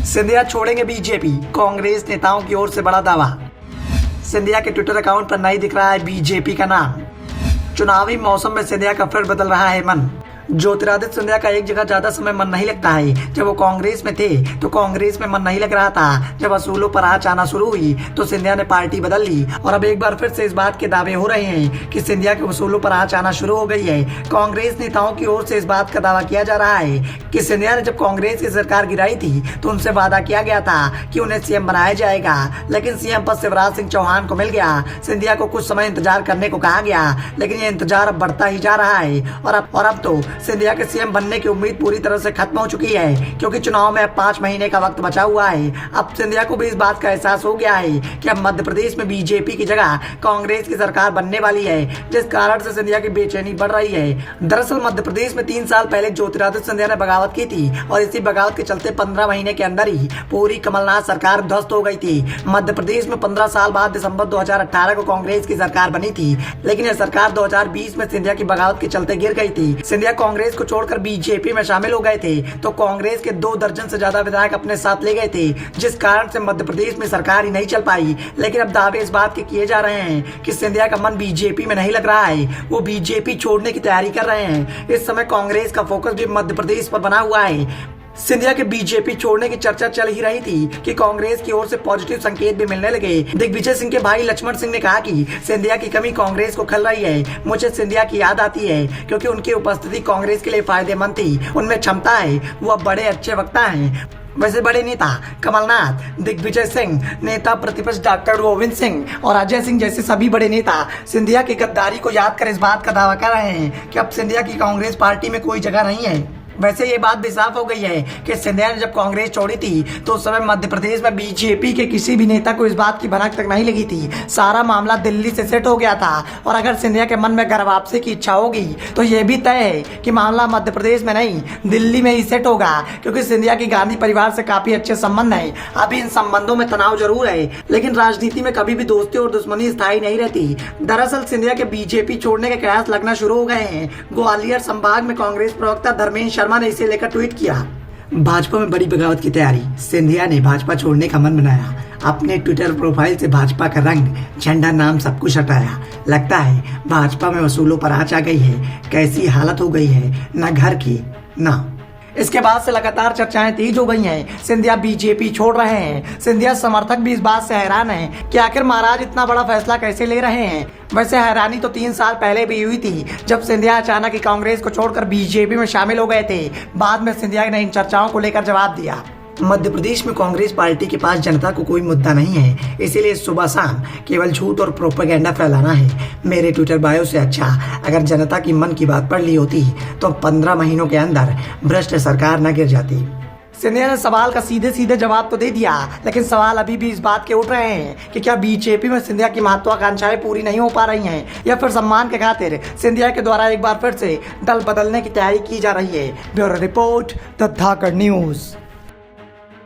सिंधिया छोड़ेंगे बीजेपी, कांग्रेस नेताओं की ओर से बड़ा दावा। सिंधिया के ट्विटर अकाउंट पर नहीं दिख रहा है बीजेपी का नाम। चुनावी मौसम में सिंधिया का फिर बदल रहा है मन। ज्योतिरादित्य सिंधिया का एक जगह ज्यादा समय मन नहीं लगता है। जब वो कांग्रेस में थे तो कांग्रेस में मन नहीं लग रहा था। जब असूलों पर आँच आना शुरू हुई तो सिंधिया ने पार्टी बदल ली और अब एक बार फिर से इस बात के दावे हो रहे हैं कि सिंधिया के वसूलों पर आँच आना शुरू हो गई है। कांग्रेस नेताओं की ओर से इस बात का दावा किया जा रहा है कि सिंधिया ने जब कांग्रेस की सरकार गिराई थी तो उनसे वादा किया गया था कि उन्हें सीएम बनाया जाएगा, लेकिन सीएम पद शिवराज सिंह चौहान को मिल गया। सिंधिया को कुछ समय इंतजार करने को कहा गया, लेकिन ये इंतजार अब बढ़ता ही जा रहा है और अब तो सिंधिया के सीएम बनने की उम्मीद पूरी तरह से खत्म हो चुकी है, क्योंकि चुनाव में अब 5 महीने का वक्त बचा हुआ है। अब सिंधिया को भी इस बात का एहसास हो गया है कि अब मध्य प्रदेश में बीजेपी की जगह कांग्रेस की सरकार बनने वाली है, जिस कारण से सिंधिया की बेचैनी बढ़ रही है। दरअसल मध्य प्रदेश में 3 साल पहले ज्योतिरादित्य सिंधिया ने बगावत की थी और इसी बगावत के चलते 15 महीने के अंदर ही पूरी कमलनाथ सरकार ध्वस्त हो गई थी। मध्य प्रदेश में 15 साल बाद दिसंबर 2018 को कांग्रेस की सरकार बनी थी, लेकिन यह सरकार 2020 में सिंधिया की बगावत के चलते गिर गई थी। सिंधिया कांग्रेस को छोड़कर बीजेपी में शामिल हो गए थे तो कांग्रेस के 2 दर्जन से ज्यादा विधायक अपने साथ ले गए थे, जिस कारण से मध्य प्रदेश में सरकार ही नहीं चल पाई। लेकिन अब दावे इस बात के किए जा रहे हैं कि सिंधिया का मन बीजेपी में नहीं लग रहा है, वो बीजेपी छोड़ने की तैयारी कर रहे हैं। इस समय कांग्रेस का फोकस भी मध्य प्रदेश पर बना हुआ है। सिंधिया के बीजेपी छोड़ने की चर्चा चल ही रही थी कि कांग्रेस की ओर से पॉजिटिव संकेत भी मिलने लगे। दिग्विजय सिंह के भाई लक्ष्मण सिंह ने कहा कि सिंधिया की कमी कांग्रेस को खल रही है। मुझे सिंधिया की याद आती है क्योंकि उनकी उपस्थिति कांग्रेस के लिए फायदेमंद थी। उनमें क्षमता है, वो अब बड़े अच्छे वक्ता हैं। वैसे बड़े नेता कमलनाथ, दिग्विजय सिंह, नेता प्रतिपक्ष डॉक्टर गोविंद सिंह और अजय सिंह जैसे सभी बड़े नेता सिंधिया की गद्दारी को याद कर इस बात का दावा कर रहे हैं कि अब सिंधिया की कांग्रेस पार्टी में कोई जगह नहीं है। वैसे ये बात भी साफ हो गई है कि सिंधिया ने जब कांग्रेस छोड़ी थी तो उस समय मध्य प्रदेश में बीजेपी के किसी भी नेता को इस बात की भनक तक नहीं लगी थी। सारा मामला दिल्ली से सेट हो गया था और अगर सिंधिया के मन में घर वापसी की इच्छा होगी तो ये भी तय है कि मामला मध्य प्रदेश में नहीं दिल्ली में ही सेट होगा, क्योंकि सिंधिया की गांधी परिवार से काफी अच्छे संबंध है। अभी इन संबंधों में तनाव जरूर है, लेकिन राजनीति में कभी भी दोस्ती और दुश्मनी स्थायी नहीं रहती। दरअसल सिंधिया के बीजेपी छोड़ने के कयास लगना शुरू हो गए हैं। ग्वालियर संभाग में कांग्रेस प्रवक्ता धर्मेंद्र शर्मा ने इसे लेकर ट्वीट किया। भाजपा में बड़ी बगावत की तैयारी, सिंधिया ने भाजपा छोड़ने का मन बनाया। अपने ट्विटर प्रोफाइल से भाजपा का रंग, झंडा, नाम सब कुछ हटाया। लगता है भाजपा में वसूलों पर आँच आ गई है। कैसी हालत हो गई है, ना घर की ना। इसके बाद से लगातार चर्चाएं तेज हो गई हैं। सिंधिया बीजेपी छोड़ रहे हैं। सिंधिया समर्थक भी इस बात से हैरान हैं कि आखिर महाराज इतना बड़ा फैसला कैसे ले रहे हैं। वैसे हैरानी तो 3 साल पहले भी हुई थी जब सिंधिया अचानक ही कांग्रेस को छोड़कर बीजेपी में शामिल हो गए थे। बाद में सिंधिया ने इन चर्चाओं को लेकर जवाब दिया। मध्य प्रदेश में कांग्रेस पार्टी के पास जनता को कोई मुद्दा नहीं है, इसीलिए सुबह शाम केवल झूठ और प्रोपेगेंडा फैलाना है। मेरे ट्विटर बायो से अच्छा अगर जनता की मन की बात पढ़ ली होती तो 15 महीनों के अंदर भ्रष्ट सरकार न गिर जाती। सिंधिया ने सवाल का सीधे सीधे जवाब तो दे दिया, लेकिन सवाल अभी भी इस बात के उठ रहे हैं कि क्या बीजेपी में सिंधिया की महत्वाकांक्षाएं पूरी नहीं हो पा रही हैं, या फिर सम्मान के खातिर सिंधिया के द्वारा एक बार फिर से दल बदलने की तैयारी की जा रही है। Bureau report, the Dhakad news.